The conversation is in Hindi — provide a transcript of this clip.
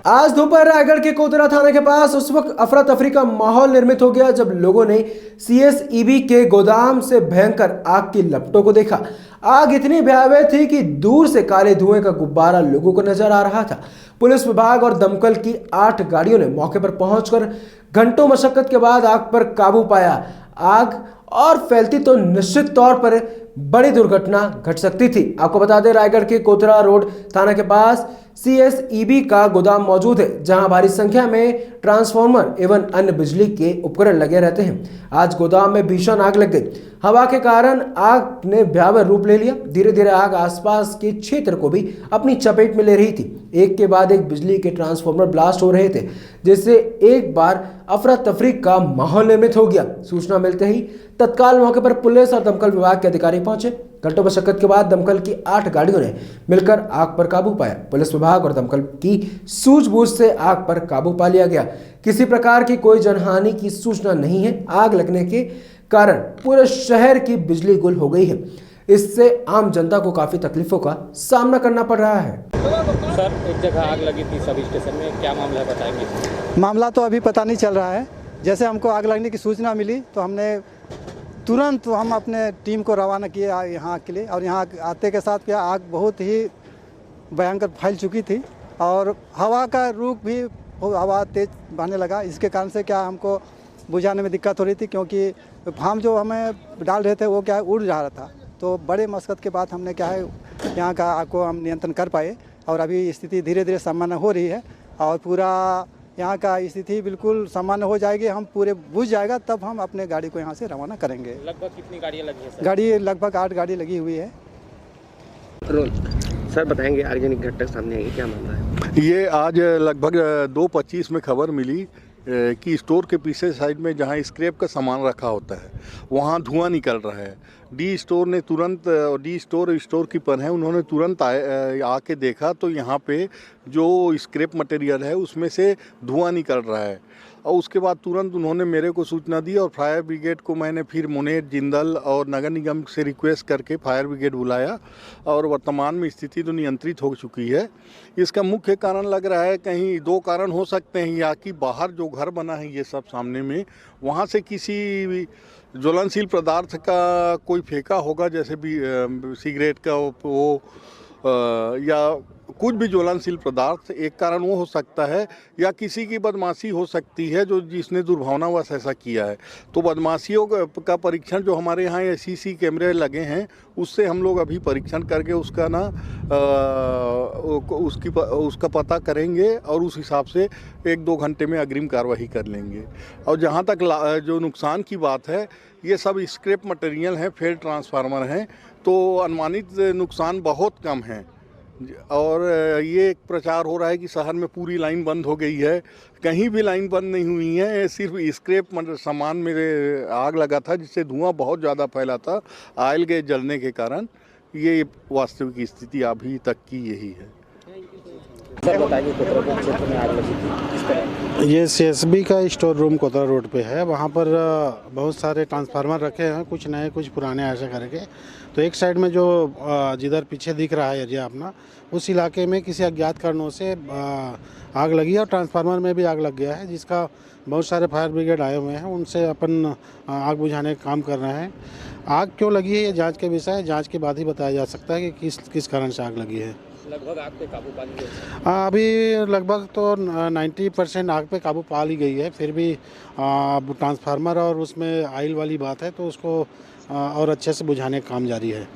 आज दोपहर रायगढ़ के कोतरा थाने के पास उस वक्त अफरा तफरी का माहौल निर्मित हो गया जब लोगों ने सीएसईबी के गोदाम से भयंकर आग की लपटों को देखा। आग इतनी भयावह थी कि दूर से काले धुएं का गुब्बारा लोगों को नजर आ रहा था। पुलिस विभाग और दमकल की 8 गाड़ियों ने मौके पर पहुंचकर घंटों मशक्कत के बाद आग पर काबू पाया। आग और फैलती तो निश्चित तौर पर बड़ी दुर्घटना घट सकती थी। आपको बता दें, रायगढ़ के कोतरा रोड थाना के पास सीएसईबी का गोदाम मौजूद है, जहां भारी संख्या में ट्रांसफार्मर एवं अन्य बिजली के उपकरण लगे रहते हैं। आज गोदाम में भीषण आग लग गई। हवा के कारण आग ने भयावह रूप ले लिया। धीरे धीरे आग आसपास के क्षेत्र को भी अपनी चपेट में ले रही थी। एक के बाद एक बिजली के ट्रांसफार्मर ब्लास्ट हो रहे थे, जिससे एक बार अफरा तफरी का माहौल निर्मित हो गया। सूचना मिलते ही तत्काल मौके पर पुलिस और दमकल विभाग के अधिकारी पहुंचे। घंटों मशक्कत के बाद दमकल की 8 गाड़ियों ने मिलकर आग पर काबू पाया। पुलिस विभाग और दमकल की सूझबूझ से आग पर काबू पा लिया गया। किसी प्रकार की कोई जनहानि की सूचना नहीं है। आग लगने के कारण पूरे शहर की बिजली गुल हो गई है। इससे आम जनता को काफी तकलीफों का सामना करना पड़ रहा है। सर, एक जगह आग लगी थी सब स्टेशन में, क्या मामला है बताएंगे? मामला तो अभी पता नहीं चल रहा है। जैसे हमको आग लगने की सूचना मिली तो हमने तुरंत हम अपने टीम को रवाना किए यहाँ के लिए, और यहाँ आते के साथ क्या आग बहुत ही भयंकर फैल चुकी थी और हवा का रुख भी हवा तेज बहने लगा। इसके कारण से क्या हमको बुझाने में दिक्कत हो रही थी, क्योंकि फार्म जो हमें डाल रहे थे वो क्या है उड़ जा रहा था। तो बड़े मशक्कत के बाद हमने क्या है यहाँ का आग को हम नियंत्रण कर पाए और अभी स्थिति धीरे धीरे सामान्य हो रही है और पूरा यहाँ का स्थिति बिल्कुल सामान्य हो जाएगी। हम पूरे बुझ जाएगा तब हम अपने गाड़ी को यहाँ से रवाना करेंगे। लगभग कितनी गाड़ियाँ लगी हैं सर? गाड़ी लगभग 8 गाड़ी लगी हुई है। सर बताएंगे, आर्गेनिक घटना सामने आई, क्या मामला है? ये आज लगभग 2:25 में खबर मिली कि स्टोर के पीछे साइड में जहाँ स्क्रैप का सामान रखा होता है वहाँ धुआं निकल रहा है। डी स्टोर ने तुरंत, डी स्टोर कीपर हैं, उन्होंने तुरंत आके देखा तो यहाँ पे जो स्क्रैप मटेरियल है उसमें से धुआं निकल रहा है। और उसके बाद तुरंत उन्होंने मेरे को सूचना दी और फायर ब्रिगेड को मैंने फिर मुनेर, जिंदल और नगर निगम से रिक्वेस्ट करके फायर ब्रिगेड बुलाया और वर्तमान में स्थिति तो नियंत्रित हो चुकी है। इसका मुख्य कारण लग रहा है, कहीं 2 कारण हो सकते हैं, या कि बाहर जो घर बना है ये सब सामने में, वहाँ से किसी ज्वलनशील पदार्थ का कोई फेंका होगा, जैसे भी सिगरेट का वो या कुछ भी ज्वलनशील पदार्थ, एक कारण वो हो सकता है, या किसी की बदमाशी हो सकती है जो जिसने दुर्भावनावश ऐसा किया है। तो बदमाशियों का परीक्षण जो हमारे यहाँ सीसी कैमरे लगे हैं उससे हम लोग अभी परीक्षण करके उसका उसका पता करेंगे और उस हिसाब से 1-2 घंटे में अग्रिम कार्रवाई कर लेंगे। और जहाँ तक जो नुकसान की बात है, ये सब स्क्रैप मटेरियल हैं, फेल ट्रांसफार्मर हैं, तो अनुमानित नुकसान बहुत कम है। और ये एक प्रचार हो रहा है कि शहर में पूरी लाइन बंद हो गई है। कहीं भी लाइन बंद नहीं हुई है, सिर्फ स्क्रैप सामान में आग लगा था जिससे धुआं बहुत ज़्यादा फैला था ऑयल गैस जलने के कारण। ये वास्तविक स्थिति अभी तक की यही है। सर बताइए, कोतरा क्षेत्र में आग लगी थी, किस तरह? ये सीएसबी का स्टोर रूम कोतरा रोड पे है। वहाँ पर बहुत सारे ट्रांसफार्मर रखे हैं, कुछ नए कुछ पुराने ऐसे करके। तो एक साइड में जो जिधर पीछे दिख रहा है एरिया अपना, उस इलाके में किसी अज्ञात कारणों से आग लगी है और ट्रांसफार्मर में भी आग लग गया है, जिसका बहुत सारे फायर ब्रिगेड आए हुए हैं, उनसे अपन आग बुझाने का काम कर रहे हैं। आग क्यों लगी है ये जाँच के विषय है, जाँच के बाद ही बताया जा सकता है कि किस कारण से आग लगी है। लगभग आग पे काबू पा ली गई? अभी लगभग तो 90% आग पे काबू पा ली गई है। फिर भी ट्रांसफार्मर और उसमें ऑयल वाली बात है, तो उसको और अच्छे से बुझाने का काम जारी है।